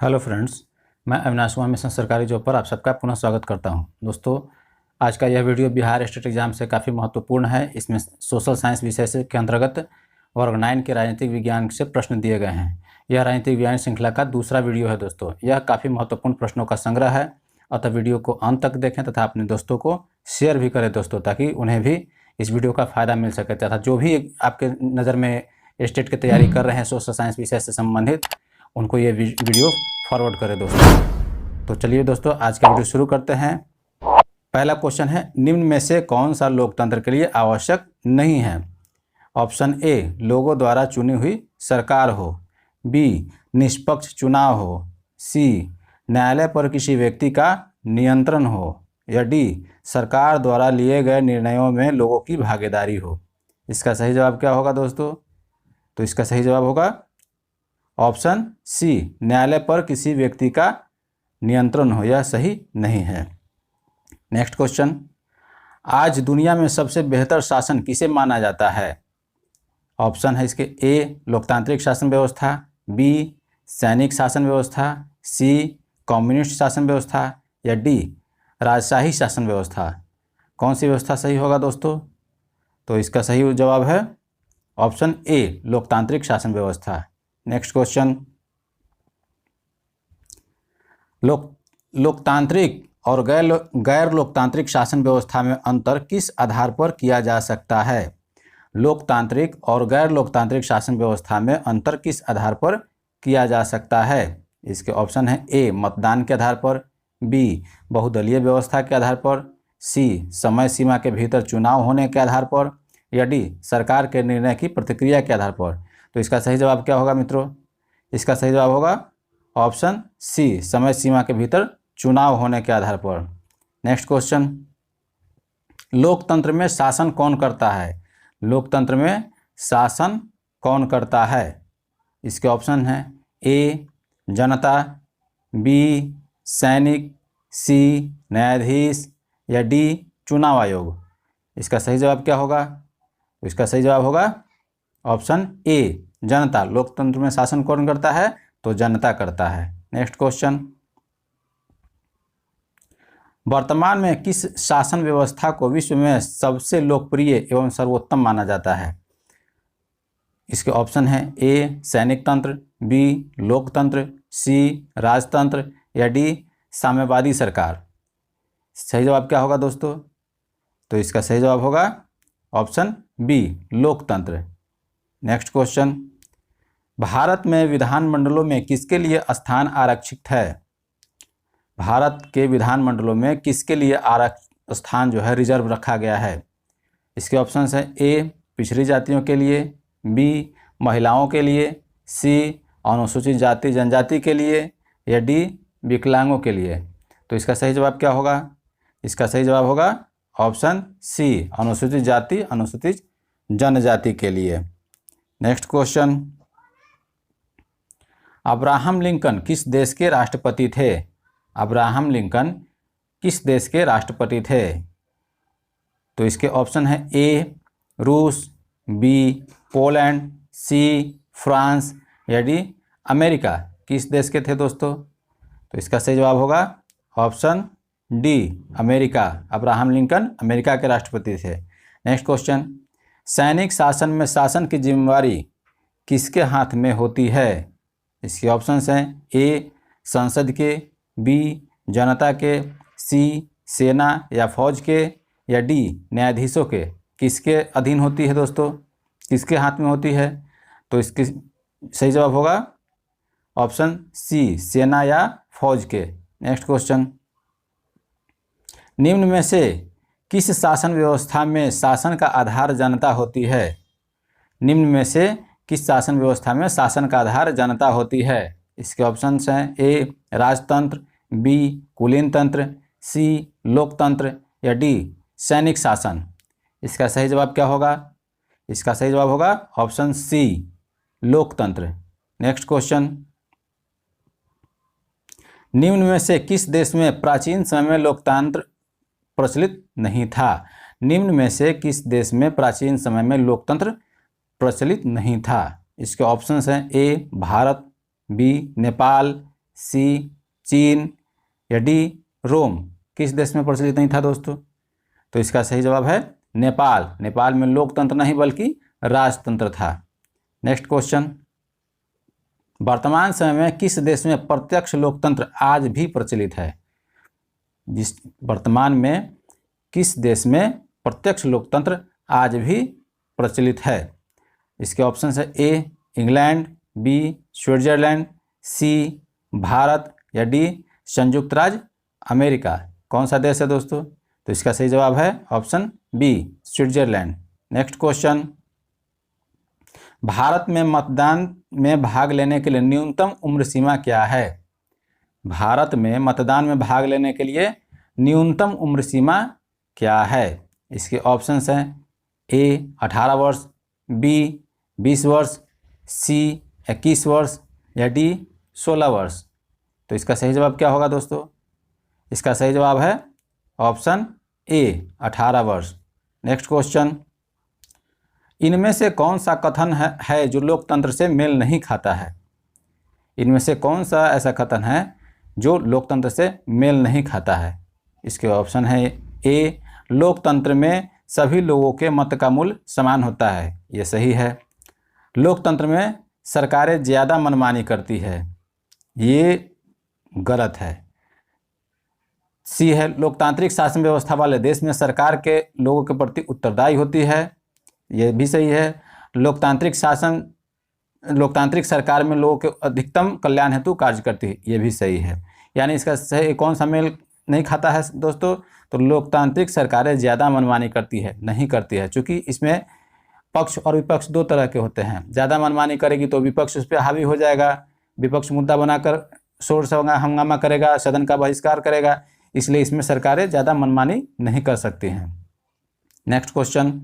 Hello friends, मैं Avinash Kumar mission सरकारी job पर आप सबका पुनः स्वागत करता हूं। दोस्तों, आज का यह वीडियो बिहार स्टेट एग्जाम से काफ़ी महत्वपूर्ण है। इसमें सोशल साइंस विषय से के अंतर्गत वर्ग 9 के राजनीतिक विज्ञान से प्रश्न दिए गए हैं। यह राजनीतिक विज्ञान श्रृंखला का दूसरा वीडियो है। दोस्तों, यह काफ़ी महत्वपूर्ण प्रश्नों का संग्रह है, अतः वीडियो को अंत तक देखें तथा अपने दोस्तों को शेयर भी करें दोस्तों, ताकि उन्हें भी इस वीडियो का फ़ायदा मिल सके तथा जो भी आपके नज़र में स्टेट की तैयारी कर रहे हैं सोशल साइंस विषय से संबंधित, उनको ये वीडियो फॉरवर्ड करें दोस्तों। तो चलिए दोस्तों, आज का वीडियो शुरू करते हैं। पहला क्वेश्चन है, निम्न में से कौन सा लोकतंत्र के लिए आवश्यक नहीं है? ऑप्शन ए, लोगों द्वारा चुनी हुई सरकार हो। बी, निष्पक्ष चुनाव हो। सी, न्यायालय पर किसी व्यक्ति का नियंत्रण हो। या डी, सरकार द्वारा लिए गए निर्णयों में लोगों की भागीदारी हो। इसका सही जवाब क्या होगा दोस्तों? तो इसका सही जवाब होगा ऑप्शन सी, न्यायालय पर किसी व्यक्ति का नियंत्रण हो। यह सही नहीं है। नेक्स्ट क्वेश्चन, आज दुनिया में सबसे बेहतर शासन किसे माना जाता है? ऑप्शन है इसके ए, लोकतांत्रिक शासन व्यवस्था। बी, सैनिक शासन व्यवस्था। सी, कम्युनिस्ट शासन व्यवस्था। या डी, राजशाही शासन व्यवस्था। कौन सी व्यवस्था सही होगा दोस्तों? तो इसका सही जवाब है ऑप्शन ए, लोकतांत्रिक शासन व्यवस्था। नेक्स्ट क्वेश्चन, लोकतांत्रिक और गैर लोकतांत्रिक शासन व्यवस्था में अंतर किस आधार पर किया जा सकता है? लोकतांत्रिक और गैर लोकतांत्रिक शासन व्यवस्था में अंतर किस आधार पर किया जा सकता है? इसके ऑप्शन है ए, मतदान के आधार पर। बी, बहुदलीय व्यवस्था के आधार पर। सी, समय सीमा के भीतर चुनाव होने के आधार पर। या डी, सरकार के निर्णय की प्रतिक्रिया के आधार पर। तो इसका सही जवाब क्या होगा मित्रों? इसका सही जवाब होगा ऑप्शन सी, समय सीमा के भीतर चुनाव होने के आधार पर। नेक्स्ट क्वेश्चन, लोकतंत्र में शासन कौन करता है? लोकतंत्र में शासन कौन करता है? इसके ऑप्शन हैं ए, जनता। बी, सैनिक। सी, न्यायाधीश। या डी, चुनाव आयोग। इसका सही जवाब क्या होगा? तो इसका सही जवाब होगा ऑप्शन ए, जनता। लोकतंत्र में शासन कौन करता है? तो जनता करता है। नेक्स्ट क्वेश्चन, वर्तमान में किस शासन व्यवस्था को विश्व में सबसे लोकप्रिय एवं सर्वोत्तम माना जाता है? इसके ऑप्शन है ए, सैनिक तंत्र। बी, लोकतंत्र। सी, राजतंत्र। या डी, साम्यवादी सरकार। सही जवाब क्या होगा दोस्तों? तो इसका सही जवाब होगा ऑप्शन बी, लोकतंत्र। नेक्स्ट क्वेश्चन, भारत में विधानमंडलों में किसके लिए स्थान आरक्षित है? भारत के विधानमंडलों में किसके लिए स्थान जो है रिजर्व रखा गया है? इसके ऑप्शन है ए, पिछड़ी जातियों के लिए। बी, महिलाओं के लिए। सी, अनुसूचित जाति जनजाति के लिए। या डी, विकलांगों के लिए। तो इसका सही जवाब क्या होगा? इसका सही जवाब होगा ऑप्शन सी, अनुसूचित जाति अनुसूचित जनजाति के लिए। नेक्स्ट क्वेश्चन, अब्राहम लिंकन किस देश के राष्ट्रपति थे? अब्राहम लिंकन किस देश के राष्ट्रपति थे? तो इसके ऑप्शन है ए, रूस। B, Poland. C, France. या डी, अमेरिका। किस देश के थे दोस्तों? तो इसका सही जवाब होगा option D, America. Abraham Lincoln America के राष्ट्रपति थे। नेक्स्ट क्वेश्चन, सैनिक शासन में शासन की जिम्मेवारी किसके हाथ में होती है? इसके ऑप्शंस हैं ए, संसद के। बी, जनता के। सी, सेना या फौज के। या डी, न्यायाधीशों के। किसके अधीन होती है दोस्तों? किसके हाथ में होती है? तो इसकी सही जवाब होगा ऑप्शन सी, सेना या फौज के। नेक्स्ट क्वेश्चन, निम्न में से किस शासन व्यवस्था में शासन का आधार जनता होती है? निम्न में से किस शासन व्यवस्था में शासन का आधार जनता होती है? इसके ऑप्शंस हैं ए, राजतंत्र। बी, कुलीन तंत्र। सी, लोकतंत्र। या डी, सैनिक शासन। इसका सही जवाब क्या होगा? इसका सही जवाब होगा ऑप्शन सी, लोकतंत्र। नेक्स्ट क्वेश्चन, निम्न में से किस देश में प्राचीन समय में लोकतंत्र प्रचलित नहीं था? निम्न में से किस देश में प्राचीन समय में लोकतंत्र प्रचलित नहीं था? इसके ऑप्शंस हैं ए, भारत। बी, नेपाल। सी चीन या डी रोम? किस देश में प्रचलित नहीं था दोस्तों? तो इसका सही जवाब है नेपाल। नेपाल में लोकतंत्र नहीं बल्कि राजतंत्र था। नेक्स्ट क्वेश्चन, वर्तमान समय में किस देश में प्रत्यक्ष लोकतंत्र आज भी प्रचलित है? वर्तमान में किस देश में प्रत्यक्ष लोकतंत्र आज भी प्रचलित है? इसके ऑप्शन है A England, B Switzerland, C Bharat या डी संयुक्त राज्य अमेरिका। कौन सा देश है दोस्तों? तो इसका सही जवाब है option B Switzerland. Next question, Bharat में मतदान में भाग लेने के लिए न्यूनतम उम्र सीमा क्या है? भारत में मतदान में भाग लेने के लिए न्यूनतम उम्र सीमा क्या है? इसके ऑप्शंस हैं ए 18 वर्ष, बी 20 वर्ष, सी 21 वर्ष या डी 16 वर्ष। तो इसका सही जवाब क्या होगा दोस्तों? इसका सही जवाब है ऑप्शन ए 18 वर्ष। नेक्स्ट क्वेश्चन, इनमें से कौन सा कथन है जो लोकतंत्र से मेल नहीं खाता है? इनमें से कौन सा ऐसा कथन है जो लोकतंत्र से मेल नहीं खाता है? इसके ऑप्शन है ए लोकतंत्र में सभी लोगों के मत का मूल्य समान होता है, ये सही है। लोकतंत्र में सरकारें ज़्यादा मनमानी करती है, ये गलत है। सी है लोकतांत्रिक शासन व्यवस्था वाले देश में सरकार के लोगों के प्रति उत्तरदायी होती है, ये भी सही है। लोकतांत्रिक सरकार में लोगों के अधिकतम कल्याण हेतु कार्य करती है, ये भी सही है। यानी इसका सही कौन सा मेल नहीं खाता है दोस्तों? तो लोकतांत्रिक सरकारें ज़्यादा मनमानी करती है, नहीं करती है, क्योंकि इसमें पक्ष और विपक्ष दो तरह के होते हैं। ज़्यादा मनमानी करेगी तो विपक्ष उस पर हावी हो जाएगा, विपक्ष मुद्दा बनाकर शोर हंगामा करेगा, सदन का बहिष्कार करेगा, इसलिए इसमें सरकारें ज़्यादा मनमानी नहीं कर सकती हैं। नेक्स्ट क्वेश्चन,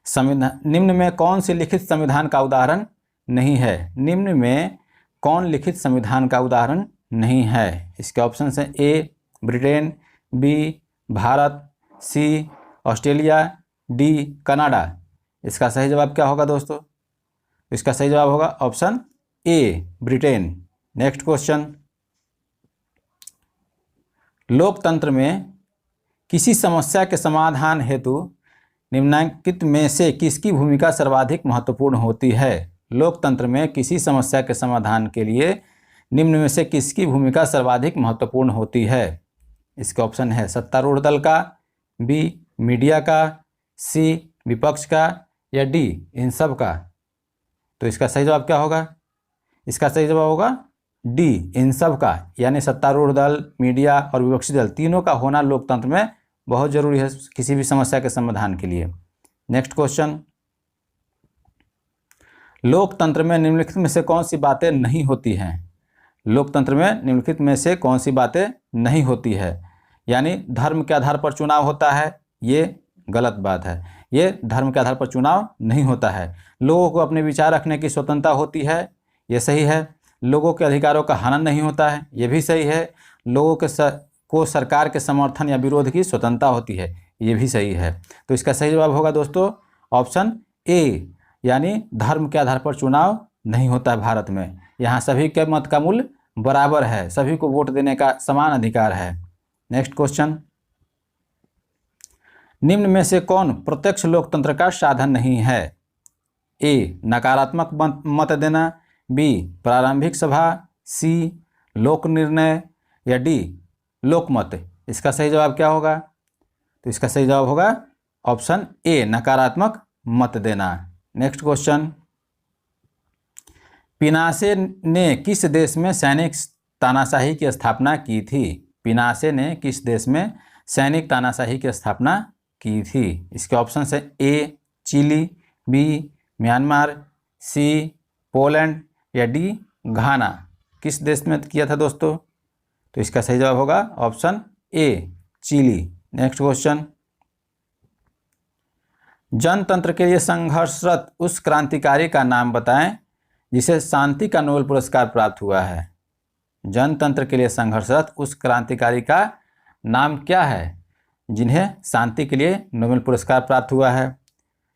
संविधान निम्न में कौन से लिखित संविधान का उदाहरण नहीं है? निम्न में कौन लिखित संविधान का उदाहरण नहीं है? इसके ऑप्शन हैं ए ब्रिटेन, बी भारत, सी ऑस्ट्रेलिया, डी कनाडा। इसका सही जवाब क्या होगा दोस्तों? इसका सही जवाब होगा ऑप्शन ए ब्रिटेन। नेक्स्ट क्वेश्चन, लोकतंत्र में किसी समस्या के समाधान हेतु निम्नलिखित में से किसकी भूमिका सर्वाधिक महत्वपूर्ण होती है? लोकतंत्र में किसी समस्या के समाधान के लिए निम्न में से किसकी भूमिका सर्वाधिक महत्वपूर्ण होती है? इसके ऑप्शन है सत्तारूढ़ दल का, बी मीडिया का, सी विपक्ष का या डी इन सब का। तो इसका सही जवाब क्या होगा? इसका सही जवाब होगा डी इन सब का, यानी सत्तारूढ़ दल, मीडिया और विपक्षी दल तीनों का होना लोकतंत्र में बहुत जरूरी है किसी भी समस्या के समाधान के लिए। नेक्स्ट क्वेश्चन, लोकतंत्र में निम्नलिखित में से कौन सी बातें नहीं होती हैं? लोकतंत्र में निम्नलिखित में से कौन सी बातें नहीं होती है? यानी धर्म के आधार पर चुनाव होता है, ये गलत बात है। ये धर्म के आधार पर चुनाव नहीं होता है। लोगों को अपने विचार रखने की स्वतंत्रता होती है, ये सही है। लोगों के अधिकारों का हनन नहीं होता है, ये भी सही है। लोगों के को सरकार के समर्थन या विरोध की स्वतंत्रता होती है, ये भी सही है। तो इसका सही जवाब होगा दोस्तों ऑप्शन ए, यानी धर्म के आधार पर चुनाव नहीं होता है भारत में। यहाँ सभी के मत का मूल्य बराबर है, सभी को वोट देने का समान अधिकार है। नेक्स्ट क्वेश्चन, निम्न में से कौन प्रत्यक्ष लोकतंत्र का साधन नहीं है? ए नकारात्मक मत देना, बी प्रारंभिक सभा, सी लोक निर्णय या डी लोकमत। इसका सही जवाब क्या होगा? तो इसका सही जवाब होगा ऑप्शन ए नकारात्मक मत देना। नेक्स्ट क्वेश्चन, पिनासे ने किस देश में सैनिक तानाशाही की स्थापना की थी? पिनासे ने किस देश में सैनिक तानाशाही की स्थापना की थी? इसके ऑप्शन है ए चिली, बी म्यांमार, सी पोलैंड या डी घाना। किस देश में किया था दोस्तों? तो इसका सही जवाब होगा option A Chile. Next question, जनतंत्र के लिए संघर्षरत उस क्रांतिकारी का नाम बताएं जिसे शांति का नोबेल पुरस्कार प्राप्त हुआ है। जनतंत्र के लिए संघर्षरत उस क्रांतिकारी का नाम क्या है जिन्हें शांति के लिए नोबेल पुरस्कार प्राप्त हुआ है?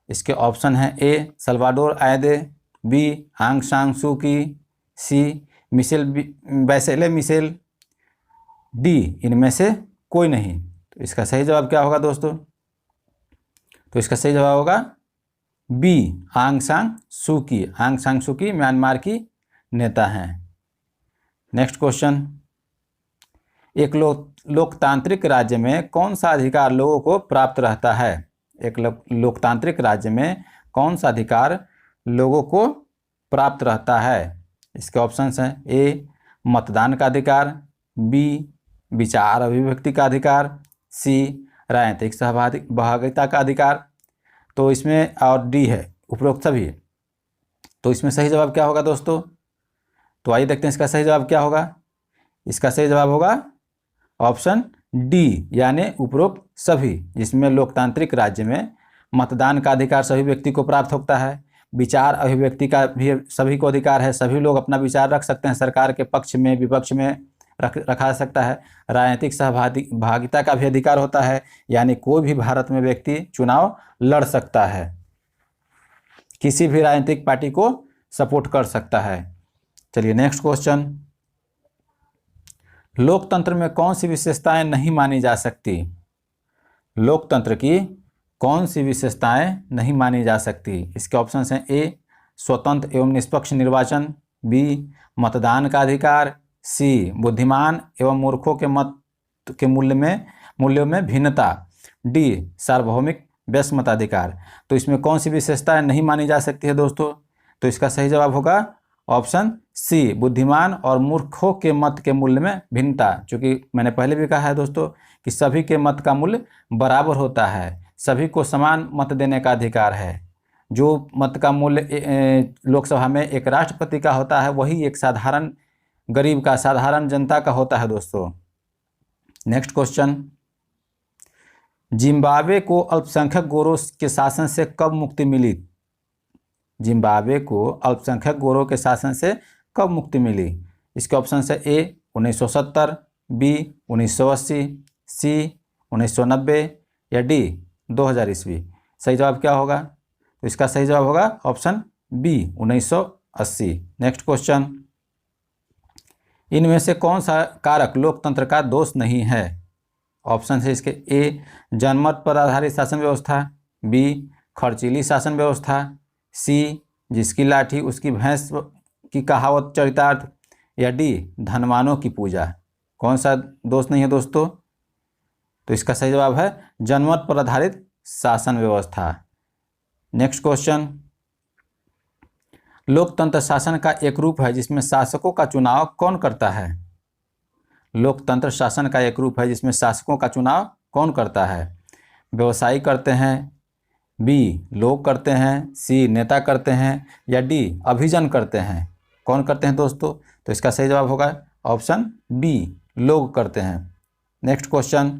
इसके ऑप्शन हैं ए सल्वाडोर आयदे, बी आंग सान सू की, सी बैचेले मिशेल, डी इनमें से कोई नहीं। तो इसका सही जवाब क्या होगा दोस्तों? तो इसका सही जवाब होगा बी, आंग सान सू की। आंग सान सू की म्यांमार की नेता हैं। नेक्स्ट क्वेश्चन, एक लोकतांत्रिक राज्य में कौन सा अधिकार लोगों को प्राप्त रहता है? एक लोकतांत्रिक राज्य में कौन सा अधिकार लोगों को प्राप्त रहता है? इसके ऑप्शंस हैं, ए मतदान का अधिकार, बी विचार अभिव्यक्ति का अधिकार, सी राजनीतिक सहभागिता का अधिकार। तो इसमें और डी है उपरोक्त सभी। तो इसमें सही जवाब क्या होगा दोस्तों? तो आइए देखते हैं इसका सही जवाब क्या होगा। इसका सही जवाब होगा ऑप्शन डी, यानी उपरोक्त सभी, जिसमें लोकतांत्रिक राज्य में मतदान का अधिकार सभी व्यक्ति को प्राप्त होता है, विचार अभिव्यक्ति का भी सभी को अधिकार है, सभी लोग अपना विचार रख सकते हैं, सरकार के पक्ष में विपक्ष में रखा सकता है, राजनीतिक सहभागिता का भी अधिकार होता है, यानी कोई भी भारत में व्यक्ति चुनाव लड़ सकता है, किसी भी राजनीतिक पार्टी को सपोर्ट कर सकता है। चलिए नेक्स्ट क्वेश्चन, लोकतंत्र में कौन सी विशेषताएं नहीं मानी जा सकती? लोकतंत्र की कौन सी विशेषताएं नहीं मानी जा सकती? इसके ऑप्शन हैं, ए स्वतंत्र एवं निष्पक्ष निर्वाचन, बी मतदान का अधिकार, सी बुद्धिमान एवं मूर्खों के मत के मूल्यों में भिन्नता, डी सार्वभौमिक व्यस्मताधिकार। तो इसमें कौन सी विशेषताएं नहीं मानी जा सकती है दोस्तों? तो इसका सही जवाब होगा ऑप्शन सी, बुद्धिमान और मूर्खों के मत के मूल्य में भिन्नता। क्योंकि मैंने पहले भी कहा है दोस्तों कि सभी के मत का मूल्य बराबर होता है, सभी को समान मत देने का अधिकार है। जो मत का मूल्य लोकसभा में एक राष्ट्रपति का होता है, वही एक साधारण गरीब का, साधारण जनता का होता है दोस्तों। नेक्स्ट क्वेश्चन, जिम्बाब्वे को अल्पसंख्यक गोरों के शासन से कब मुक्ति मिली? जिम्बाब्वे को अल्पसंख्यक गोरों के शासन से कब मुक्ति मिली? इसके ऑप्शन है, ए 1970, बी 1980, सी 1990 या डी 2000 ईस्वी। सही जवाब क्या होगा? तो इसका सही जवाब होगा ऑप्शन बी 1980। नेक्स्ट क्वेश्चन, इनमें से कौन सा कारक लोकतंत्र का दोष नहीं है? ऑप्शन है इसके, ए जनमत पर आधारित शासन व्यवस्था, बी खर्चीली शासन व्यवस्था, सी जिसकी लाठी उसकी भैंस की कहावत चरितार्थ, या डी धनवानों की पूजा। कौन सा दोष नहीं है दोस्तों? तो इसका सही जवाब है जनमत पर आधारित शासन व्यवस्था। नेक्स्ट क्वेश्चन, लोकतंत्र शासन का एक रूप है जिसमें शासकों का चुनाव कौन करता है? लोकतंत्र शासन का एक रूप है जिसमें शासकों का चुनाव कौन करता है? व्यवसायी करते हैं, बी लोग करते हैं, सी नेता करते हैं, या डी अभिजन करते हैं। कौन करते हैं दोस्तों? तो इसका सही जवाब होगा ऑप्शन बी, लोग करते हैं। नेक्स्ट क्वेश्चन,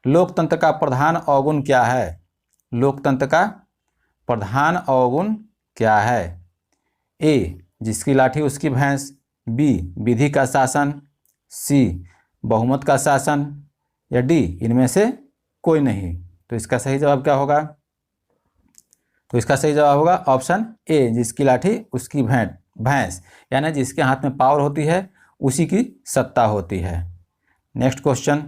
लोकतंत्र का प्रधान अवगुण क्या है? लोकतंत्र का प्रधान अवगुण क्या है? ए जिसकी लाठी उसकी भैंस, बी विधि का शासन, सी बहुमत का शासन, या डी इनमें से कोई नहीं। तो इसका सही जवाब क्या होगा? तो इसका सही जवाब होगा ऑप्शन ए, जिसकी लाठी उसकी भैंस, यानी जिसके हाथ में पावर होती है उसी की सत्ता होती है। नेक्स्ट क्वेश्चन,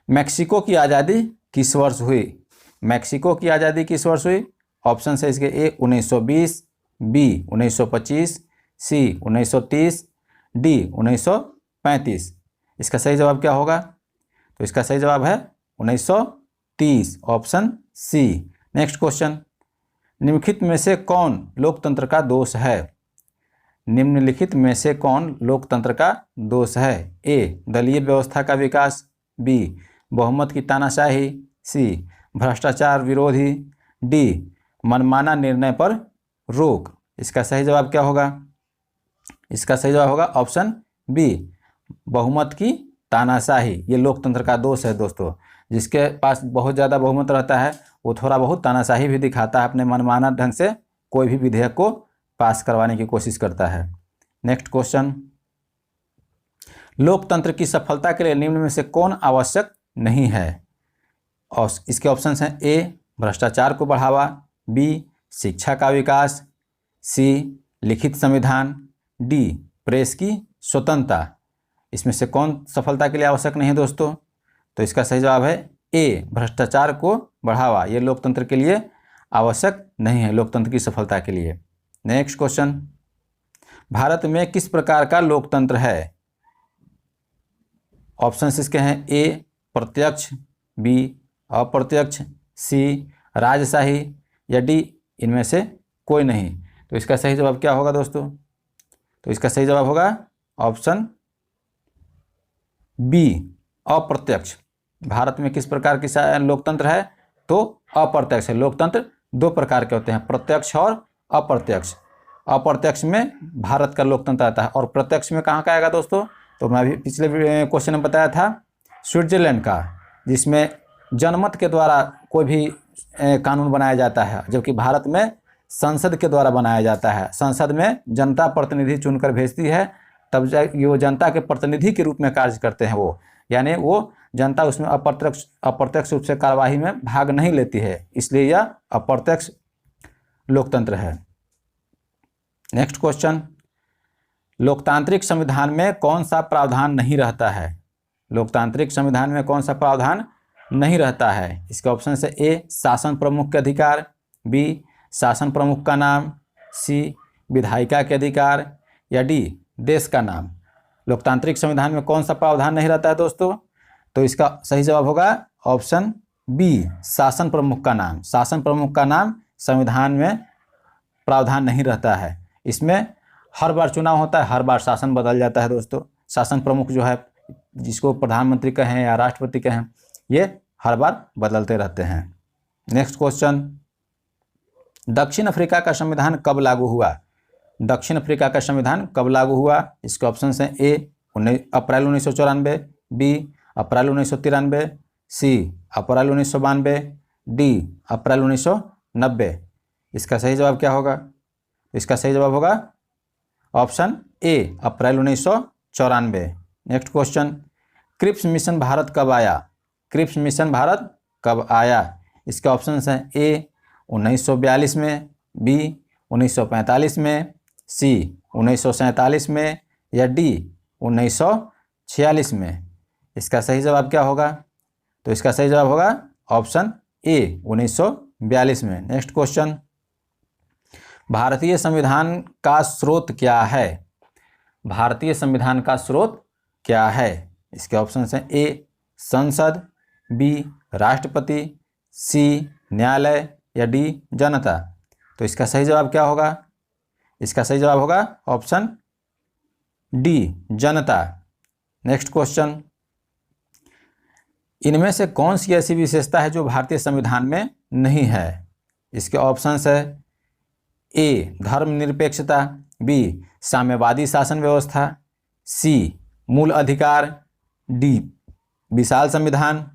मैक्सिको की आज़ादी किस वर्ष हुई? मैक्सिको की आज़ादी किस वर्ष हुई? ऑप्शन है इसके, ए 1920, बी 1925, सी 1930, डी 1935। इसका सही जवाब क्या होगा? तो इसका सही जवाब है 1930, ऑप्शन सी। नेक्स्ट क्वेश्चन, निम्नलिखित में से कौन लोकतंत्र का दोष है? निम्नलिखित में से कौन लोकतंत्र का दोष है? ए दलीय व्यवस्था का विकास, बी बहुमत की तानाशाही, सी भ्रष्टाचार विरोधी, डी मनमाना निर्णय पर रोक। इसका सही जवाब क्या होगा? इसका सही जवाब होगा ऑप्शन बी, बहुमत की तानाशाही। ये लोकतंत्र का दोष है दोस्तों। जिसके पास बहुत ज़्यादा बहुमत रहता है वो थोड़ा बहुत तानाशाही भी दिखाता है, अपने मनमाना ढंग से कोई भी विधेयक को पास करवाने की कोशिश करता है। नेक्स्ट क्वेश्चन, लोकतंत्र की सफलता के लिए निम्न में से कौन आवश्यक नहीं है? और इसके ऑप्शंस हैं, ए भ्रष्टाचार को बढ़ावा, बी शिक्षा का विकास, सी लिखित संविधान, डी प्रेस की स्वतंत्रता। इसमें से कौन सफलता के लिए आवश्यक नहीं है दोस्तों? तो इसका सही जवाब है ए भ्रष्टाचार को बढ़ावा। ये लोकतंत्र के लिए आवश्यक नहीं है, लोकतंत्र की सफलता के लिए। नेक्स्ट क्वेश्चन, भारत में किस प्रकार का लोकतंत्र है? ऑप्शन इसके हैं ए प्रत्यक्ष, बी अप्रत्यक्ष, सी राजशाही या डी इनमें से कोई नहीं। तो इसका सही जवाब क्या होगा दोस्तों? तो इसका सही जवाब होगा ऑप्शन बी अप्रत्यक्ष। भारत में किस प्रकार की लोकतंत्र है? तो अप्रत्यक्ष है। लोकतंत्र दो प्रकार के होते हैं, प्रत्यक्ष और अप्रत्यक्ष। अप्रत्यक्ष में भारत का लोकतंत्र आता है और प्रत्यक्ष में कहाँ का आएगा दोस्तों? तो मैं अभी पिछले क्वेश्चन में बताया था स्विट्जरलैंड का, जिसमें जनमत के द्वारा कोई भी कानून बनाया जाता है, जबकि भारत में संसद के द्वारा बनाया जाता है। संसद में जनता प्रतिनिधि चुनकर भेजती है, तब वो जनता के प्रतिनिधि के रूप में कार्य करते हैं वो, यानी वो जनता उसमें अप्रत्यक्ष रूप से कार्यवाही में भाग नहीं लेती है, इसलिए यह अप्रत्यक्ष लोकतंत्र है। नेक्स्ट क्वेश्चन, लोकतांत्रिक संविधान में कौन सा प्रावधान नहीं रहता है? लोकतांत्रिक संविधान में कौन सा प्रावधान नहीं रहता है? इसके ऑप्शन से ए शासन प्रमुख के अधिकार, बी शासन प्रमुख का नाम, सी विधायिका के अधिकार या डी देश का नाम। लोकतांत्रिक संविधान में कौन सा प्रावधान नहीं रहता है दोस्तों? तो इसका सही जवाब होगा ऑप्शन बी शासन प्रमुख का नाम। शासन प्रमुख का नाम संविधान में प्रावधान नहीं रहता है। इसमें हर बार चुनाव होता है, हर बार शासन बदल जाता है दोस्तों। शासन प्रमुख जो है, जिसको प्रधानमंत्री कहें या राष्ट्रपति कहें, ये हर बार बदलते रहते हैं। नेक्स्ट क्वेश्चन, दक्षिण अफ्रीका का संविधान कब लागू हुआ? दक्षिण अफ्रीका का संविधान कब लागू हुआ? इसके ऑप्शन हैं ए अप्रैल 1994, बी अप्रैल 1993, सी अप्रैल 1992, डी अप्रैल 1990। इसका सही जवाब क्या होगा? इसका सही जवाब होगा option A April 1994। Next question, Cripps mission Bharat कब आया? क्रिप्स मिशन भारत कब आया? इसके ऑप्शन हैं ए 1942 में, बी 1945 में, सी 1947 में या डी 1946 में। इसका सही जवाब क्या होगा? तो इसका सही जवाब होगा ऑप्शन ए 1942 में। नेक्स्ट क्वेश्चन, भारतीय संविधान का स्रोत क्या है? भारतीय संविधान का स्रोत क्या है? इसके ऑप्शन हैं ए संसद, बी राष्ट्रपति, सी न्यायालय या डी जनता। तो इसका सही जवाब क्या होगा? इसका सही जवाब होगा ऑप्शन डी जनता। नेक्स्ट क्वेश्चन, इनमें से कौन सी ऐसी विशेषता है जो भारतीय संविधान में नहीं है? इसके ऑप्शंस है ए धर्मनिरपेक्षता, बी साम्यवादी शासन व्यवस्था, सी मूल अधिकार, डी विशाल संविधान।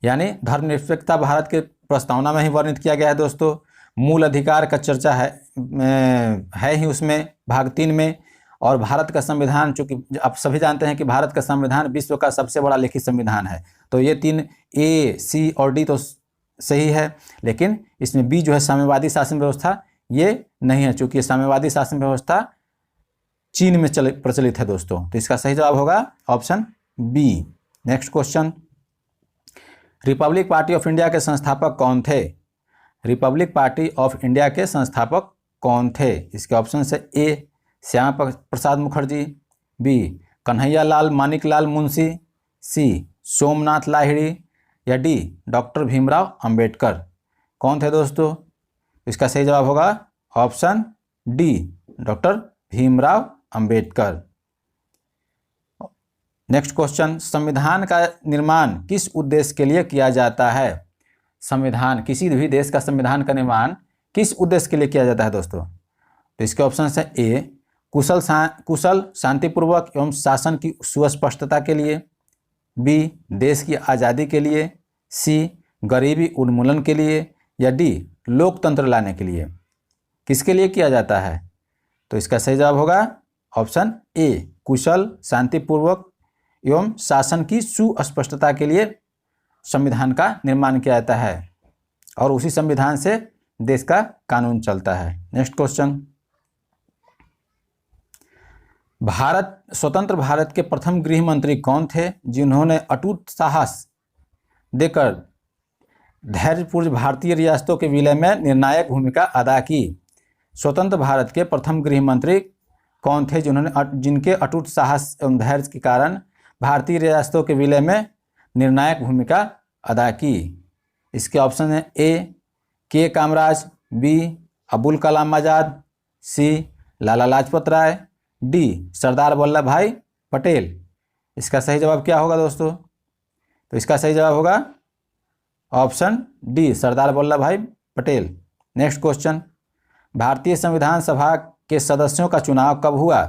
यानी धर्मनिरपेक्षता भारत के प्रस्तावना में ही वर्णित किया गया है दोस्तों। मूल अधिकार का चर्चा है ही उसमें भाग 3 में। और भारत का संविधान, चूँकि आप सभी जानते हैं कि भारत का संविधान विश्व का सबसे बड़ा लिखित संविधान है, तो ये 3 ए सी और डी तो सही है, लेकिन इसमें बी जो है साम्यवादी शासन व्यवस्था, ये नहीं है, चूँकि साम्यवादी शासन व्यवस्था चीन में प्रचलित है दोस्तों। तो इसका सही जवाब होगा option B. Next question, republic party of India के संस्थापक कौन थे? रिपब्लिक पार्टी ऑफ इंडिया के संस्थापक कौन थे? इसके ऑप्शन से ए श्यामा प्रसाद मुखर्जी, बी कन्हैया लाल मानिकलाल मुंशी, सी सोमनाथ लाहिड़ी या डी डॉक्टर भीमराव अंबेडकर। कौन थे दोस्तों? इसका सही जवाब होगा option D doctor Bhimrao Ambedkar. Next question, संविधान का निर्माण किस उद्देश्य के लिए किया जाता है? संविधान, किसी भी देश का संविधान का निर्माण किस उद्देश्य के लिए किया जाता है दोस्तों? तो इसके ऑप्शन है ए कुशल शांतिपूर्वक एवं शासन की सुस्पष्टता के लिए, बी देश की आज़ादी के लिए, सी गरीबी उन्मूलन के लिए या डी लोकतंत्र लाने के लिए। किसके लिए किया जाता है? तो इसका सही जवाब होगा ऑप्शन ए कुशल शांतिपूर्वक एवं शासन की सुस्पष्टता के लिए संविधान का निर्माण किया जाता है और उसी संविधान से देश का कानून चलता है। नेक्स्ट क्वेश्चन, स्वतंत्र भारत के प्रथम गृह मंत्री कौन थे जिन्होंने अटूट साहस देकर धैर्यपूर्ण भारतीय रियासतों के विलय में निर्णायक भूमिका अदा की? स्वतंत्र भारत के प्रथम गृह मंत्री कौन थे जिनके अटूट साहस एवं धैर्य के कारण भारतीय रियासतों के विलय में निर्णायक भूमिका अदा की? इसके ऑप्शन है ए के कामराज, बी अबुल कलाम आज़ाद, सी लाला लाजपत राय, डी सरदार वल्लभ भाई पटेल। इसका सही जवाब क्या होगा दोस्तों? तो इसका सही जवाब होगा ऑप्शन डी सरदार वल्लभ भाई पटेल। नेक्स्ट क्वेश्चन, भारतीय संविधान सभा के सदस्यों का चुनाव कब हुआ?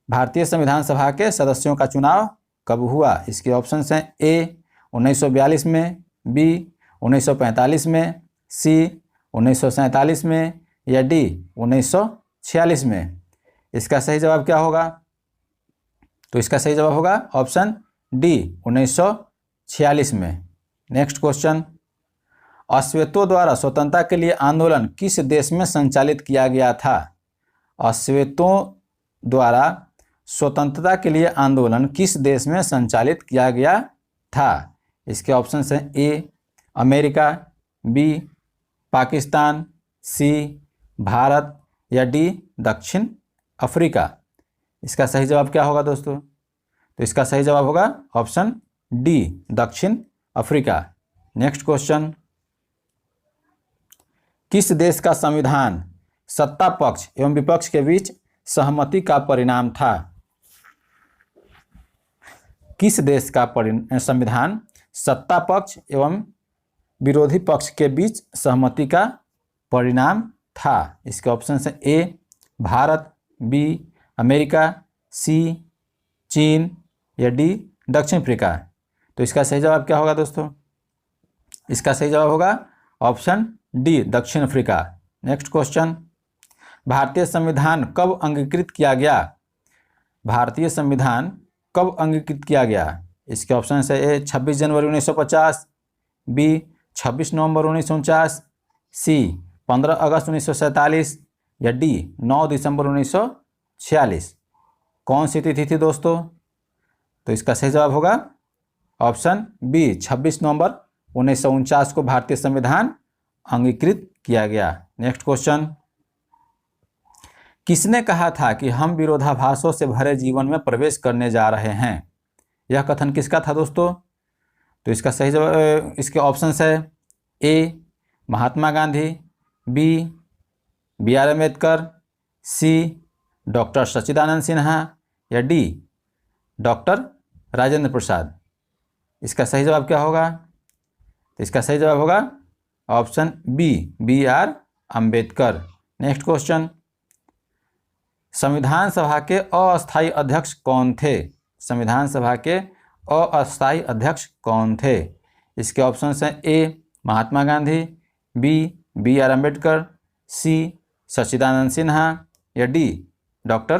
भारतीय संविधान सभा के सदस्यों का चुनाव कब हुआ? इसके ऑप्शंस हैं ए 1942 में, बी 1945 में, सी 1947 में या डी 1946 में। इसका सही जवाब क्या होगा? तो इसका सही जवाब होगा ऑप्शन डी 1946 में। नेक्स्ट क्वेश्चन, अश्वेतों द्वारा स्वतंत्रता के लिए आंदोलन किस देश में संचालित किया गया था? अश्वेतों द्वारा स्वतंत्रता के लिए आंदोलन किस देश में संचालित किया गया था? इसके ऑप्शन हैं ए अमेरिका, बी पाकिस्तान, सी भारत या डी दक्षिण अफ्रीका। इसका सही जवाब क्या होगा दोस्तों? तो इसका सही जवाब होगा ऑप्शन डी दक्षिण अफ्रीका। नेक्स्ट क्वेश्चन, किस देश का संविधान सत्ता पक्ष एवं विपक्ष के बीच सहमति का परिणाम था? किस देश का संविधान सत्ता पक्ष एवं विरोधी पक्ष के बीच सहमति का परिणाम था? इसके ऑप्शन हैं ए भारत, बी अमेरिका, सी चीन या डी दक्षिण अफ्रीका। तो इसका सही जवाब क्या होगा दोस्तों? इसका सही जवाब होगा ऑप्शन डी दक्षिण अफ्रीका। नेक्स्ट क्वेश्चन, भारतीय संविधान कब अंगीकृत किया गया? भारतीय संविधान कब अंगीकृत किया गया? इसके ऑप्शन है ए 26 जनवरी 1950, बी 26 नवंबर 1949, सी 15 अगस्त 1947 या डी 9 दिसंबर 1946। कौन सी तिथि थी दोस्तों? तो इसका सही जवाब होगा ऑप्शन बी 26 नवंबर 1949 को भारतीय संविधान अंगीकृत किया गया। नेक्स्ट क्वेश्चन, किसने कहा था कि हम विरोधाभासों से भरे जीवन में प्रवेश करने जा रहे हैं? यह कथन किसका था दोस्तों? तो इसका सही जवाब, इसके ऑप्शंस है A Mahatma Gandhi, B R Ambedkar, C doctor Sachchidananda Sinha या डी डॉक्टर राजेंद्र प्रसाद। इसका सही जवाब क्या होगा? तो इसका सही जवाब होगा option B R Ambedkar. Next question, संविधान सभा के अस्थायी अध्यक्ष कौन थे? संविधान सभा के अस्थायी अध्यक्ष कौन थे? इसके ऑप्शंस हैं A Mahatma Gandhi, B R Ambedkar, C Sachchidananda Sinha या डी डॉक्टर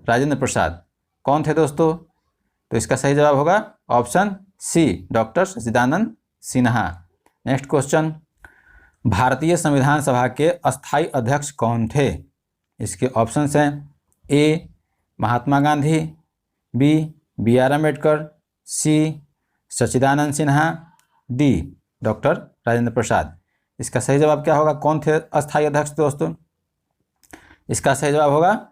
राजेंद्र प्रसाद। कौन थे दोस्तों? तो इसका सही जवाब होगा option C doctor Sachchidananda Sinha. Next question, भारतीय संविधान सभा के अस्थायी अध्यक्ष कौन थे? इसके ऑप्शंस हैं A Mahatma Gandhi, B R Ambedkar, C Sachchidananda Sinha, D doctor Rajendra Prasad. इसका सही जवाब क्या होगा? कौन थे अस्थायी अध्यक्ष दोस्तों? इसका सही जवाब होगा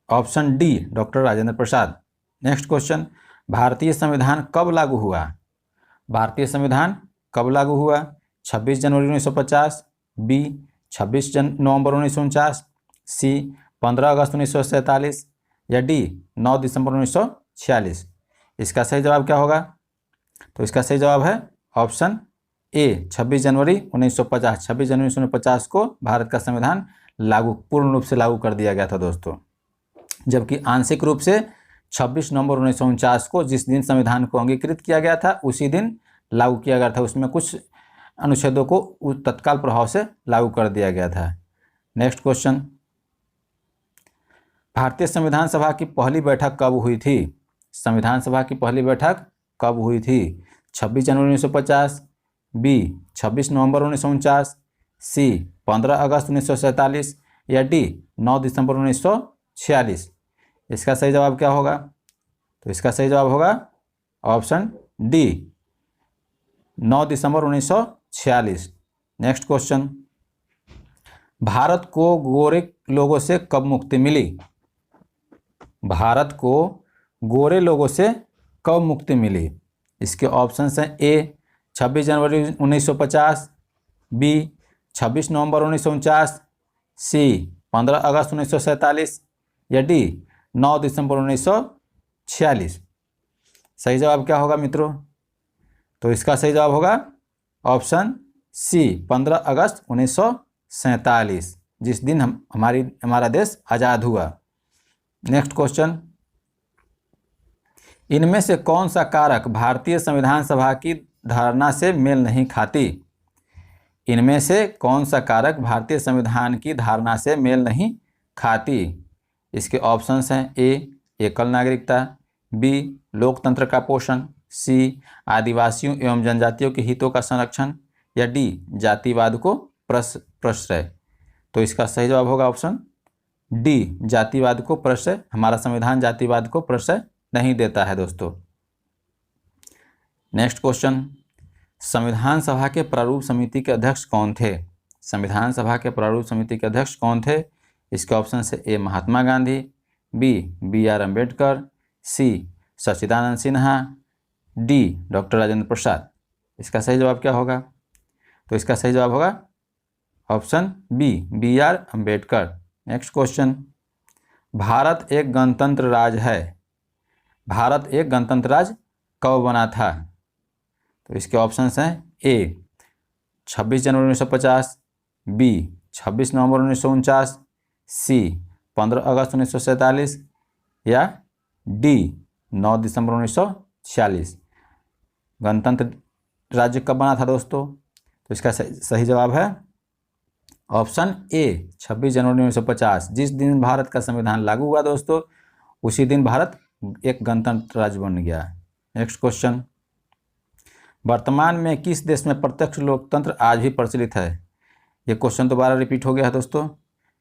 ऑप्शन डी डॉक्टर राजेंद्र प्रसाद। नेक्स्ट क्वेश्चन, भारतीय संविधान कब लागू हुआ? भारतीय संविधान कब लागू हुआ? 26 जनवरी 1950, बी 26 नवंबर 1949, सी 15 अगस्त 1947 या डी 9 दिसंबर 1946। इसका सही जवाब क्या होगा? तो इसका सही जवाब है ऑप्शन ए 26 जनवरी 1950। 26 जनवरी 1950 को भारत का संविधान पूर्ण रूप से लागू कर दिया गया था दोस्तों, जबकि आंशिक रूप से 26 नवंबर 1949 को जिस दिन संविधान को अंगीकृत किया गया था उसी दिन लागू किया गया था। उसमें कुछ अनुच्छेदों को तत्काल प्रभाव से लागू कर दिया गया था। नेक्स्ट क्वेश्चन, भारतीय संविधान सभा की पहली बैठक कब हुई थी? संविधान सभा की पहली बैठक कब हुई थी? 26 जनवरी 1950, बी 26 नवंबर 1949, सी 15 अगस्त 1947 या डी 9 दिसंबर 1946। इसका सही जवाब क्या होगा? तो इसका सही जवाब होगा ऑप्शन डी, 9 दिसंबर 1946। नेक्स्ट क्वेश्चन, भारत को गोरे लोगों से कब मुक्ति मिली? भारत को गोरे लोगों से कब मुक्ति मिली? इसके ऑप्शंस हैं ए 26 जनवरी 1950, बी 26 नवंबर 1949, सी 15 अगस्त 1947 या डी 9 दिसंबर 1946। सही जवाब क्या होगा मित्रों? तो इसका सही जवाब होगा ऑप्शन सी, 15 अगस्त 1947, जिस दिन हमारा देश आज़ाद हुआ। नेक्स्ट क्वेश्चन, इनमें से कौन सा कारक भारतीय संविधान सभा की धारणा से मेल नहीं खाती? इनमें से कौन सा कारक भारतीय संविधान की धारणा से मेल नहीं खाती? इसके ऑप्शंस हैं ए एकल नागरिकता, बी लोकतंत्र का पोषण, सी आदिवासियों एवं जनजातियों के हितों का संरक्षण या डी जातिवाद को प्रश्रय। तो इसका सही जवाब होगा ऑप्शन डी, जातिवाद को प्रश्रय। हमारा संविधान जातिवाद को प्रश्रय नहीं देता है दोस्तों। नेक्स्ट क्वेश्चन, संविधान सभा के प्रारूप समिति के अध्यक्ष कौन थे? संविधान सभा के प्रारूप समिति के अध्यक्ष कौन थे? इसके ऑप्शन है A Mahatma Gandhi, B R Ambedkar, C Sachchidananda Sinha, D doctor Rajendra Prasad. इसका सही जवाब क्या होगा? तो इसका सही जवाब होगा option B R Ambedkar. Next question, Bharat एक गणतंत्र राज्य है। भारत एक गणतंत्र राज्य कब बना था? तो इसके ऑप्शंस हैं ए 26 जनवरी 1950, बी 26 नवंबर 1949, सी 15 अगस्त 1947 या डी 9 दिसंबर 1946। गणतंत्र राज्य कब बना था दोस्तों? तो इसका सही जवाब है ऑप्शन ए 26 जनवरी 1950। जिस दिन भारत का संविधान लागू हुआ दोस्तों, उसी दिन भारत एक गणतंत्र राज्य बन गया। नेक्स्ट क्वेश्चन, वर्तमान में किस देश में प्रत्यक्ष लोकतंत्र आज भी प्रचलित है? ये क्वेश्चन दोबारा रिपीट हो गया है दोस्तों।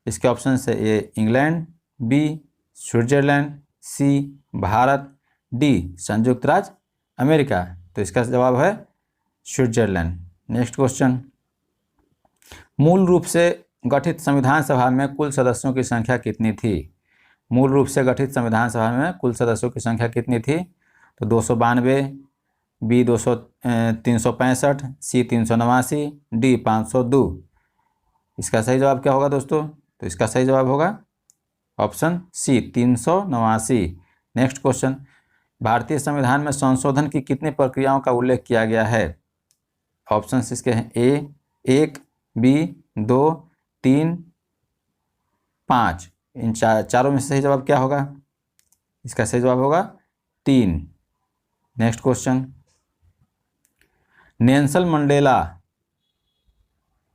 इसके ऑप्शन है A England, B Switzerland, C Bharat, D संयुक्त राज्य अमेरिका। तो इसका जवाब है स्विट्जरलैंड। नेक्स्ट क्वेश्चन, मूल रूप से गठित संविधान सभा में कुल सदस्यों की संख्या कितनी थी? मूल रूप से गठित संविधान सभा में कुल सदस्यों की संख्या कितनी थी? तो 292, बी 365, सी 389, डी 502। इसका सही जवाब क्या होगा दोस्तों? तो इसका सही जवाब होगा ऑप्शन सी 389। नेक्स्ट क्वेश्चन, भारतीय संविधान में संशोधन की कितनी प्रक्रियाओं का उल्लेख किया गया है? ऑप्शन इसके हैं ए 1, बी 2, 3, 5। इन चारों में से सही जवाब क्या होगा? इसका सही जवाब होगा 3। नेक्स्ट क्वेश्चन, नेल्सन मंडेला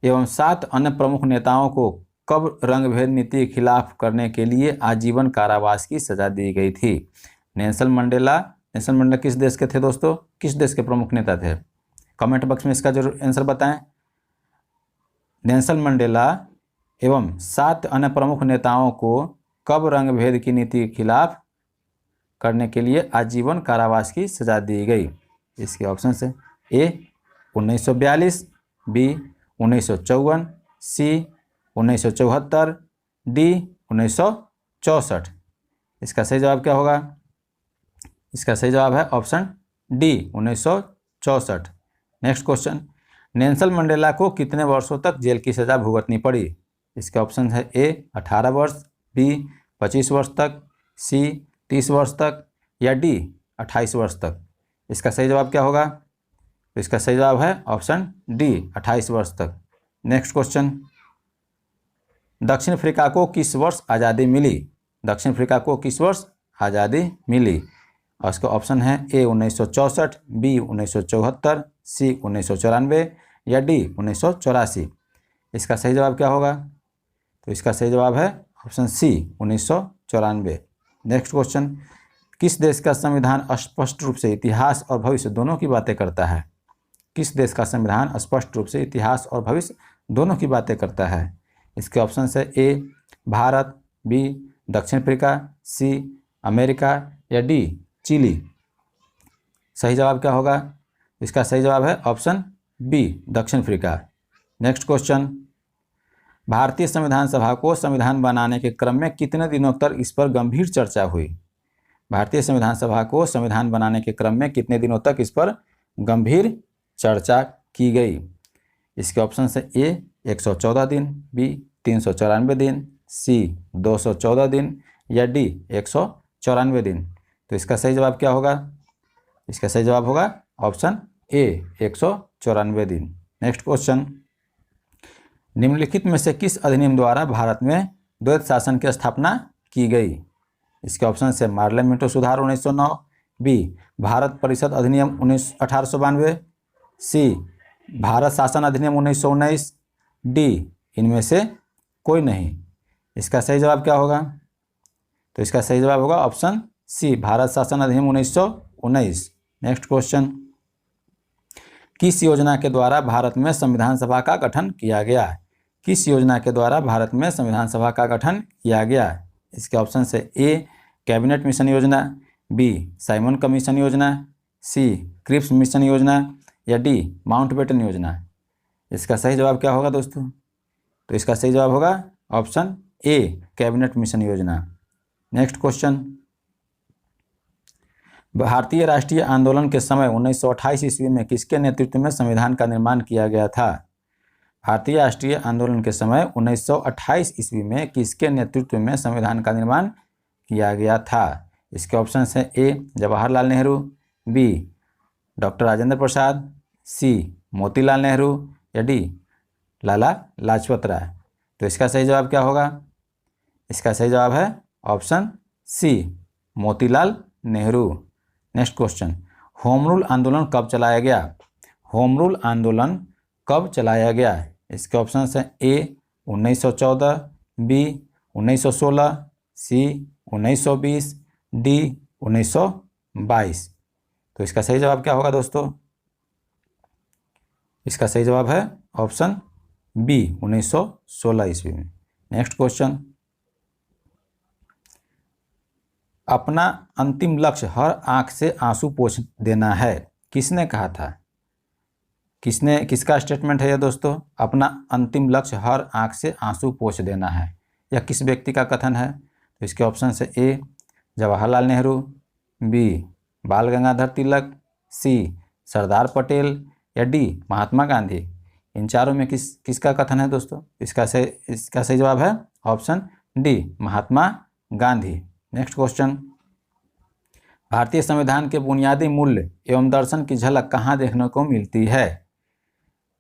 एवं 7 अन्य प्रमुख नेताओं को कब रंगभेद नीति के खिलाफ करने के लिए आजीवन कारावास की सजा दी गई थी? नेल्सन मंडेला किस देश के थे दोस्तों? किस देश के प्रमुख नेता थे? कमेंट बॉक्स में इसका जरूर आंसर बताएं। नेल्सन मंडेला एवं 7 अन्य प्रमुख नेताओं को कब रंगभेद की नीति के खिलाफ करने के लिए आजीवन कारावास की सजा दी गई? इसके ऑप्शन है ए 1942, बी 1954, सी 1974, डी 1964। इसका सही जवाब क्या होगा? इसका सही जवाब है option D 1964। Next question, Nelson Mandela को कितने वर्षों तक जेल की सज़ा भुगतनी पड़ी? इसके ऑप्शन है ए 18 वर्ष, बी 25 वर्ष तक, सी 30 वर्ष तक या डी 28 वर्ष तक। इसका सही जवाब क्या होगा? तो इसका सही जवाब है ऑप्शन डी 28 वर्ष तक। नेक्स्ट क्वेश्चन, दक्षिण अफ्रीका को किस वर्ष आज़ादी मिली? दक्षिण अफ्रीका को किस वर्ष आज़ादी मिली? और इसका ऑप्शन है ए 1964, बी 1974, सी 1994 या डी 1984। इसका सही जवाब क्या होगा? तो इसका सही जवाब है ऑप्शन सी 1994। नेक्स्ट क्वेश्चन, किस देश का संविधान स्पष्ट रूप से इतिहास और भविष्य दोनों की बातें करता है? किस देश का संविधान स्पष्ट रूप से इतिहास और भविष्य दोनों की बातें करता है? इसके ऑप्शन है ए भारत, बी दक्षिण अफ्रीका, सी अमेरिका या डी चिली। सही जवाब क्या होगा? इसका सही जवाब है ऑप्शन बी दक्षिण अफ्रीका। नेक्स्ट क्वेश्चन, भारतीय संविधान सभा को संविधान बनाने के क्रम में कितने दिनों तक इस पर गंभीर चर्चा हुई? भारतीय संविधान सभा को संविधान बनाने के क्रम में कितने दिनों तक इस पर गंभीर चर्चा की गई? इसके ऑप्शन है ए 114 दिन, बी 394 दिन, सी 214 दिन या डी 194 दिन। तो इसका सही जवाब क्या होगा? इसका सही जवाब होगा ऑप्शन ए 194 दिन। नेक्स्ट क्वेश्चन, निम्नलिखित में से किस अधिनियम द्वारा भारत में द्वैत शासन की स्थापना की गई? इसके ऑप्शन है मार्ले मिंटो सुधार 1909, बी भारत परिषद अधिनियम 1892, सी भारत शासन अधिनियम 1919, डी इनमें से कोई नहीं। इसका सही जवाब क्या होगा? तो इसका सही जवाब होगा ऑप्शन सी भारत शासन अधिनियम 1919। नेक्स्ट क्वेश्चन, किस योजना के द्वारा भारत में संविधान सभा का गठन किया गया? किस योजना के द्वारा भारत में संविधान सभा का गठन किया गया? इसके ऑप्शन से ए कैबिनेट मिशन योजना, बी साइमन कमीशन योजना, सी क्रिप्स मिशन योजना या डी माउंटबेटन योजना। इसका सही जवाब क्या होगा दोस्तों? तो इसका सही जवाब होगा ऑप्शन ए कैबिनेट मिशन योजना। नेक्स्ट क्वेश्चन, भारतीय राष्ट्रीय आंदोलन के समय 1928 ईस्वी में किसके नेतृत्व में संविधान का निर्माण किया गया था? भारतीय राष्ट्रीय आंदोलन के समय 1928 ईस्वी में किसके नेतृत्व में संविधान का निर्माण किया गया था? इसके ऑप्शन हैं ए जवाहरलाल नेहरू, बी डॉक्टर राजेंद्र प्रसाद, सी मोतीलाल नेहरू या डी लाला लाजपत राय। तो इसका सही जवाब क्या होगा? इसका सही जवाब है option C Motilal Nehru. Next question, home rule आंदोलन कब चलाया गया? होम रूल आंदोलन कब चलाया गया? इसके ऑप्शन हैं ए 1914, बी 1916, सी 1920, डी 1922। तो इसका सही जवाब क्या होगा दोस्तों? इसका सही जवाब है ऑप्शन बी 1916 ईस्वी में। नेक्स्ट क्वेश्चन, अपना अंतिम लक्ष्य हर आंख से आंसू पोंछ देना है, किसने कहा था? किसका स्टेटमेंट है यह दोस्तों? अपना अंतिम लक्ष्य हर आंख से आंसू पोंछ देना है, यह किस व्यक्ति का कथन है? तो इसके ऑप्शन है ए जवाहरलाल नेहरू, बी बाल गंगाधर तिलक, सी सरदार पटेल या डी महात्मा गांधी। इन चारों में किसका कथन है दोस्तों? इसका सही जवाब है option D Mahatma Gandhi. Next question, भारतीय संविधान के बुनियादी मूल्य एवं दर्शन की झलक कहाँ देखने को मिलती है?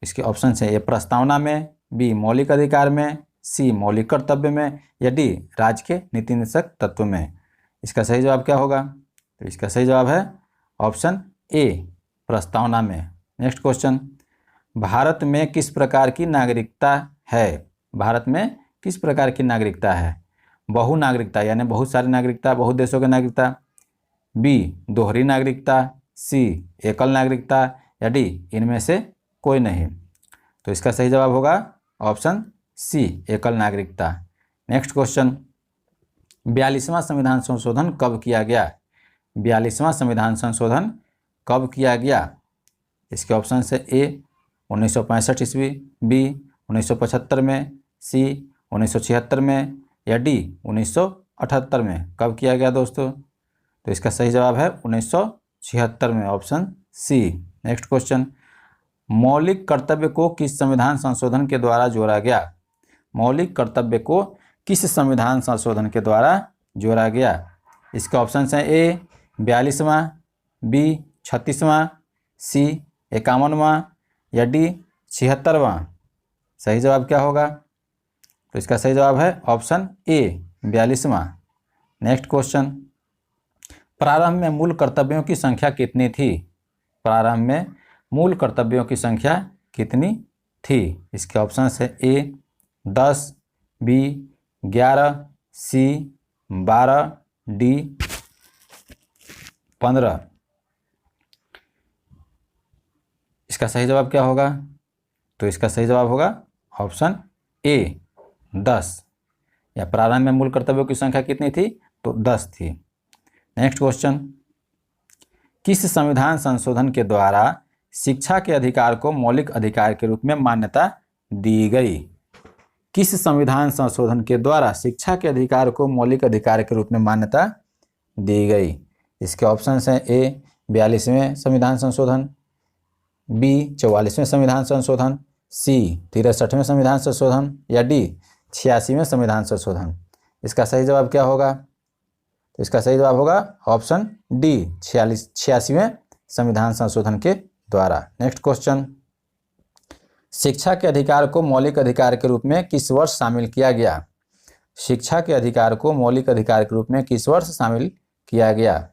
इसके ऑप्शन है ए प्रस्तावना में, बी मौलिक अधिकार में, सी मौलिक कर्तव्य में या डी राज्य के नीति निर्देशक तत्व में। इसका सही जवाब क्या होगा? तो इसका सही जवाब है ऑप्शन ए प्रस्तावना में। नेक्स्ट क्वेश्चन, भारत में किस प्रकार की नागरिकता है? भारत में किस प्रकार की नागरिकता है? बहु नागरिकता यानी बहुत सारी नागरिकता, बहुत देशों की नागरिकता, बी दोहरी नागरिकता, सी एकल नागरिकता या डी इनमें से कोई नहीं। तो इसका सही जवाब होगा ऑप्शन सी एकल नागरिकता। नेक्स्ट क्वेश्चन, 42वां संविधान संशोधन कब किया गया? 42वां संविधान संशोधन कब किया गया? इसके ऑप्शन है ए 1965 ईस्वी, बी 1975 में, सी 1976 में या डी 1978 में। कब किया गया दोस्तों? तो इसका सही जवाब है 1976 में, ऑप्शन सी। नेक्स्ट क्वेश्चन, मौलिक कर्तव्य को किस संविधान संशोधन के द्वारा जोड़ा गया? मौलिक कर्तव्य को किस संविधान संशोधन के द्वारा जोड़ा गया? इसके ऑप्शन हैं ए 42वां, बी 36वां, सी 51वां या डी 76वां। सही जवाब क्या होगा? तो इसका सही जवाब है ऑप्शन ए 42वां। नेक्स्ट क्वेश्चन, प्रारंभ में मूल कर्तव्यों की संख्या कितनी थी? प्रारंभ में मूल कर्तव्यों की संख्या कितनी थी? इसके ऑप्शन है ए 10, बी 11, सी 12, डी 15। इसका सही जवाब क्या होगा? तो इसका सही जवाब होगा ऑप्शन ए 10। या प्रारंभ में मूल कर्तव्यों की संख्या कितनी थी? तो 10 थी। नेक्स्ट क्वेश्चन, किस संविधान संशोधन के द्वारा शिक्षा के अधिकार को मौलिक अधिकार के रूप में मान्यता दी गई? किस संविधान संशोधन के द्वारा शिक्षा के अधिकार को मौलिक अधिकार के रूप में मान्यता दी गई? इसके ऑप्शंस हैं ए 42वें संविधान संशोधन, बी 44वें संविधान संशोधन, सी 63वें संविधान संशोधन या डी 86वें संविधान संशोधन। इसका सही जवाब क्या होगा? तो इसका सही जवाब होगा ऑप्शन डी 86वें संविधान संशोधन के द्वारा। नेक्स्ट क्वेश्चन, शिक्षा के अधिकार को मौलिक अधिकार के रूप में किस वर्ष शामिल किया गया? शिक्षा के अधिकार को मौलिक अधिकार के रूप में किस वर्ष शामिल किया गया?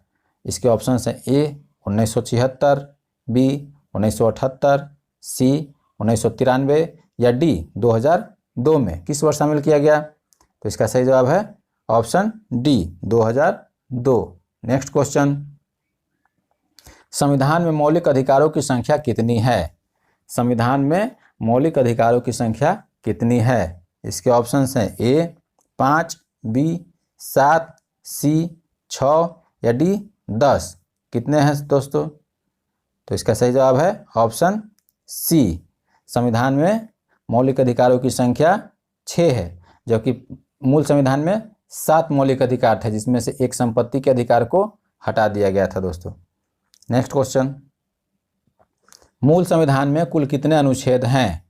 इसके ऑप्शन हैं ए 1976, बी 1978, सी 1993 या डी 2002 में किस वर्ष शामिल किया गया? तो इसका सही जवाब है ऑप्शन डी 2002। नेक्स्ट क्वेश्चन, संविधान में मौलिक अधिकारों की संख्या कितनी है? संविधान में मौलिक अधिकारों की संख्या कितनी है? इसके ऑप्शंस हैं ए 5, बी 7, सी 6 या डी 10। कितने हैं दोस्तों? तो इसका सही जवाब है ऑप्शन सी। संविधान में मौलिक अधिकारों की संख्या 6 है, जबकि मूल संविधान में 7 मौलिक अधिकार थे, जिसमें से एक संपत्ति के अधिकार को हटा दिया गया था दोस्तों। नेक्स्ट क्वेश्चन, मूल संविधान में कुल कितने अनुच्छेद हैं?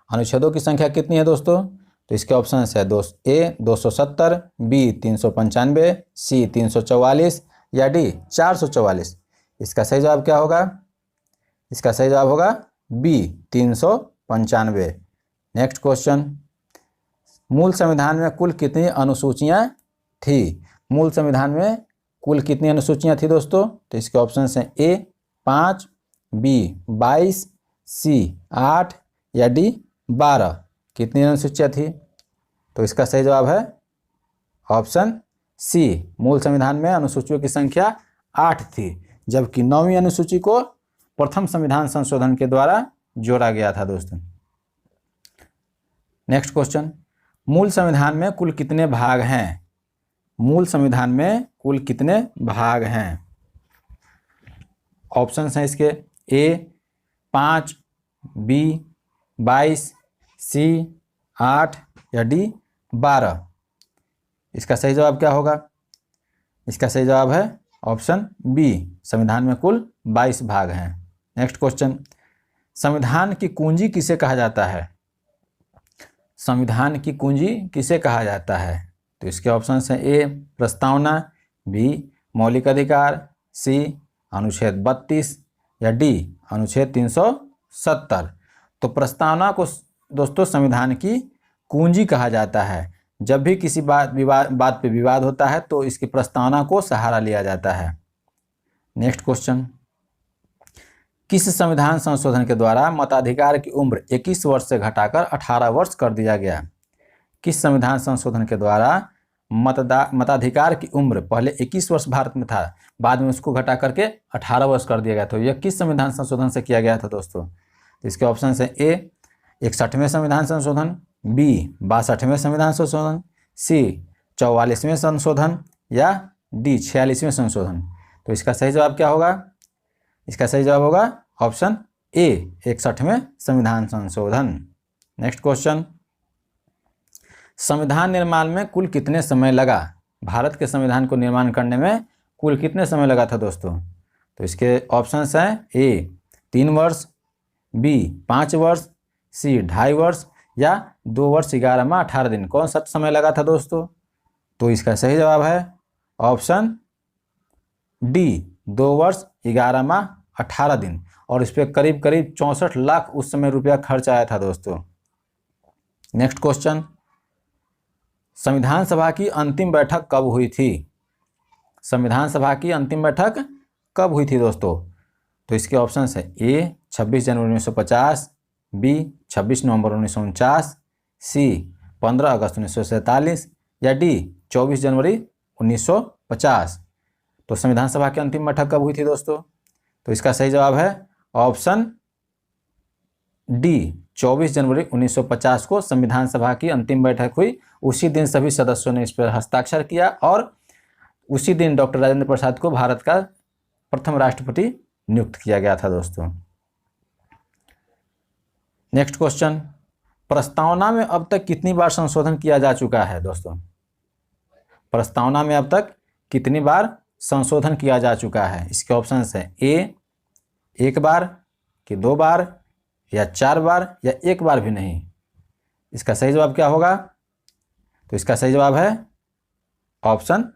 अनुच्छेदों की संख्या कितनी है दोस्तों? तो इसके ऑप्शन है ए 270, बी 395, सी 344 या डी 444। इसका सही जवाब क्या होगा? इसका सही जवाब होगा बी 395। नेक्स्ट क्वेश्चन, मूल संविधान में कुल कितनी अनुसूचियां थी? मूल संविधान में कुल कितनी अनुसूचियां थी दोस्तों? तो इसके ऑप्शन हैं ए 5, बी 22, सी 8 या डी 12। कितनी अनुसूचियां थी? तो इसका सही जवाब है ऑप्शन सी। मूल संविधान में अनुसूचियों की संख्या 8 थी, जबकि 9वीं अनुसूची को प्रथम संविधान संशोधन के द्वारा जोड़ा गया था दोस्तों। नेक्स्ट क्वेश्चन, मूल संविधान में कुल कितने भाग हैं? मूल संविधान में कुल कितने भाग हैं? ऑप्शंस हैं इसके ए 5, बी 22, सी 8 या डी 12। इसका सही जवाब क्या होगा? इसका सही जवाब है ऑप्शन बी। संविधान में कुल 22 भाग हैं। नेक्स्ट क्वेश्चन, संविधान की कुंजी किसे कहा जाता है? संविधान की कुंजी किसे कहा जाता है? तो इसके ऑप्शंस हैं ए प्रस्तावना, बी मौलिक अधिकार, सी अनुच्छेद 32 या डी अनुच्छेद 370। तो प्रस्तावना को दोस्तों संविधान की कुंजी कहा जाता है। जब भी किसी बात पे विवाद होता है तो इसकी प्रस्तावना को सहारा लिया जाता है। नेक्स्ट क्वेश्चन, किस संविधान संशोधन के द्वारा मताधिकार की उम्र 21 वर्ष से घटाकर 18 वर्ष कर दिया गया? किस संविधान संशोधन के द्वारा मताधिकार की उम्र पहले 21 वर्ष भारत में था, बाद में उसको घटा करके 18 वर्ष कर दिया गया? तो यह किस संविधान संशोधन से किया गया था दोस्तों? इसके ऑप्शन है ए 61वें संविधान संशोधन, बी 62वें संविधान संशोधन, सी 44वें संशोधन या डी 46वें संशोधन। तो इसका सही जवाब क्या होगा? इसका सही जवाब होगा ऑप्शन ए 61वें संविधान संशोधन। नेक्स्ट क्वेश्चन, संविधान निर्माण में कुल कितने समय लगा? भारत के संविधान को निर्माण करने में कुल कितने समय लगा था दोस्तों? तो इसके ऑप्शंस हैं ए 3 वर्ष, बी 5 वर्ष, सी 2.5 वर्ष या 2 वर्ष 11 माह 18 दिन। कौन सा समय लगा था दोस्तों? तो इसका सही जवाब है ऑप्शन डी 2 वर्ष 11 माह 18 दिन, और इस पर करीब 64 लाख उस समय रुपया खर्च आया था दोस्तों। नेक्स्ट क्वेश्चन, संविधान सभा की अंतिम बैठक कब हुई थी? संविधान सभा की अंतिम बैठक कब हुई थी दोस्तों? तो इसके ऑप्शन है ए 26 जनवरी 1950, बी 26 नवंबर 1949, सी 15 अगस्त 1947 या डी 24 जनवरी 1950। तो संविधान सभा की अंतिम बैठक कब हुई थी दोस्तों? तो इसका सही जवाब है ऑप्शन डी 24 जनवरी 1950 को संविधान सभा की अंतिम बैठक हुई। उसी दिन सभी सदस्यों ने इस पर हस्ताक्षर किया और उसी दिन डॉक्टर राजेंद्र प्रसाद को भारत का प्रथम राष्ट्रपति नियुक्त किया गया था दोस्तों। नेक्स्ट क्वेश्चन, प्रस्तावना में अब तक कितनी बार संशोधन किया जा चुका है दोस्तों? प्रस्तावना में अब तक कितनी बार संशोधन किया जा चुका है? इसके ऑप्शंस है ए 1 बार, कि 2 बार, या 4 बार, या 1 बार भी नहीं। इसका सही जवाब क्या होगा? तो इसका सही जवाब है ऑप्शन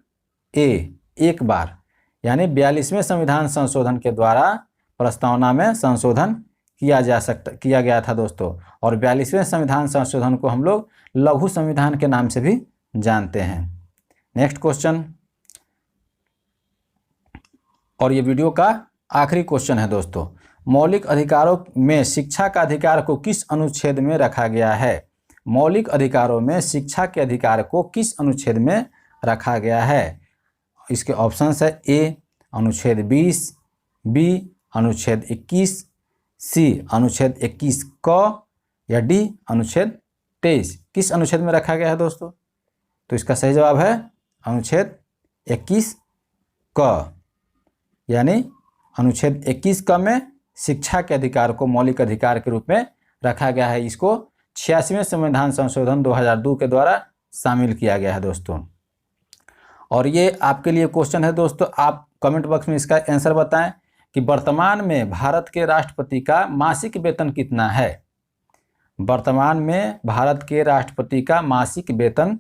ए 1 बार, यानी 42वें संविधान संशोधन के द्वारा प्रस्तावना में संशोधन किया गया था दोस्तों। और 42वें संविधान संशोधन को हम लोग लघु संविधान के नाम से भी जानते हैं। नेक्स्ट क्वेश्चन, और ये वीडियो का आखिरी क्वेश्चन है दोस्तों, मौलिक अधिकारों में शिक्षा का अधिकार को किस अनुच्छेद में रखा गया है? मौलिक अधिकारों में शिक्षा के अधिकार को किस अनुच्छेद में रखा गया है? इसके ऑप्शंस है ए अनुच्छेद 20, बी अनुच्छेद 21, सी अनुच्छेद 21 क, या डी अनुच्छेद 23। किस अनुच्छेद में रखा गया है दोस्तों? तो इसका सही जवाब है अनुच्छेद 21 क, यानी अनुच्छेद 21 क में शिक्षा के अधिकार को मौलिक अधिकार के रूप में रखा गया है। इसको 86वें संविधान संशोधन 2002 के द्वारा शामिल किया गया है दोस्तों। और ये आपके लिए क्वेश्चन है दोस्तों, आप कमेंट बॉक्स में इसका आंसर बताएं कि वर्तमान में भारत के राष्ट्रपति का मासिक वेतन कितना है? वर्तमान में भारत के राष्ट्रपति का मासिक वेतन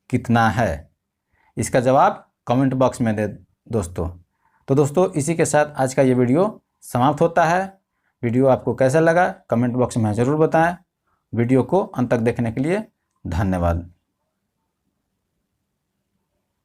कितना है? इसका जवाब कमेंट बॉक्स में दे दोस्तों। तो दोस्तों इसी के साथ आज का ये वीडियो समाप्त होता है। वीडियो आपको कैसा लगा कमेंट बॉक्स में ज़रूर बताएं। वीडियो को अंत तक देखने के लिए धन्यवाद।